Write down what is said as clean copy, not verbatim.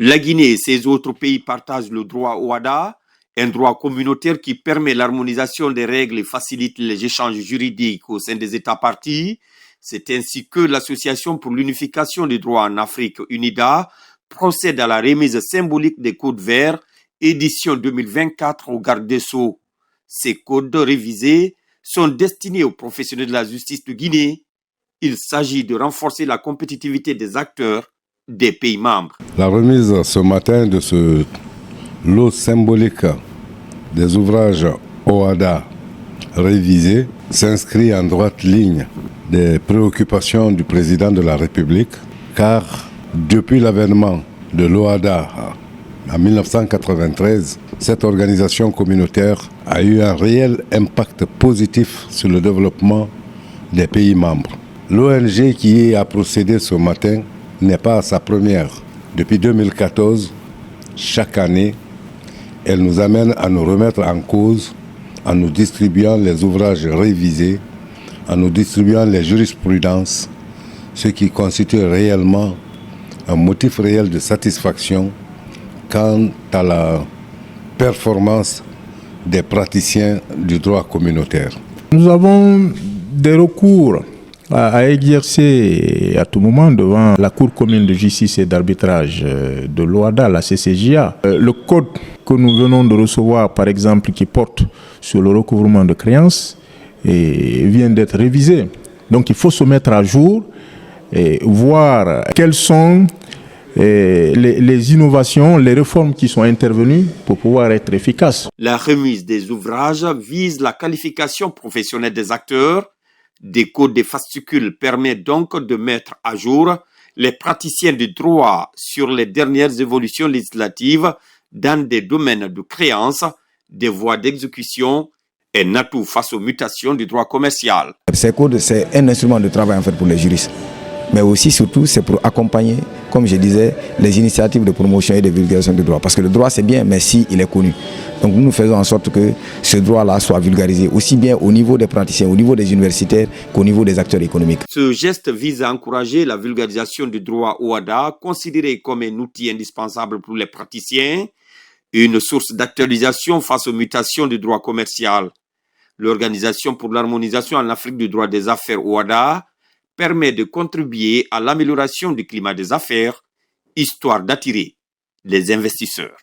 La Guinée et ses autres pays partagent le droit OHADA, un droit communautaire qui permet l'harmonisation des règles et facilite les échanges juridiques au sein des États parties. C'est ainsi que l'Association pour l'unification des droits en Afrique, UNIDA, procède à la remise symbolique des codes verts, édition 2024 au garde des Sceaux. Ces codes révisés sont destinés aux professionnels de la justice de Guinée. Il s'agit de renforcer la compétitivité des acteurs des pays membres. La remise ce matin de ce lot symbolique des ouvrages OHADA révisés s'inscrit en droite ligne des préoccupations du président de la République, car depuis l'avènement de l'OHADA en 1993, cette organisation communautaire a eu un réel impact positif sur le développement des pays membres. L'ONG qui a procédé ce matin n'est pas à sa première. Depuis 2014, chaque année, elle nous amène à nous remettre en cause en nous distribuant les ouvrages révisés, en nous distribuant les jurisprudences, ce qui constitue réellement un motif réel de satisfaction quant à la performance des praticiens du droit communautaire. Nous avons des recours à exercer à tout moment devant la Cour commune de justice et d'arbitrage de l'OHADA, la CCJA. Le code que nous venons de recevoir, par exemple, qui porte sur le recouvrement de créances, vient d'être révisé. Donc il faut se mettre à jour et voir quelles sont les innovations, les réformes qui sont intervenues pour pouvoir être efficaces. La remise des ouvrages vise la qualification professionnelle des acteurs. Des codes des fascicules permet donc de mettre à jour les praticiens du droit sur les dernières évolutions législatives dans des domaines de créance, des voies d'exécution et un atout face aux mutations du droit commercial. Ces codes, c'est un instrument de travail en fait pour les juristes. Mais aussi, surtout, c'est pour accompagner, comme je disais, les initiatives de promotion et de vulgarisation du droit. Parce que le droit, c'est bien, mais si il est connu. Donc nous faisons en sorte que ce droit-là soit vulgarisé, aussi bien au niveau des praticiens, au niveau des universitaires, qu'au niveau des acteurs économiques. Ce geste vise à encourager la vulgarisation du droit OHADA, considéré comme un outil indispensable pour les praticiens, une source d'actualisation face aux mutations du droit commercial. L'Organisation pour l'harmonisation en Afrique du droit des affaires OHADA permet de contribuer à l'amélioration du climat des affaires, histoire d'attirer les investisseurs.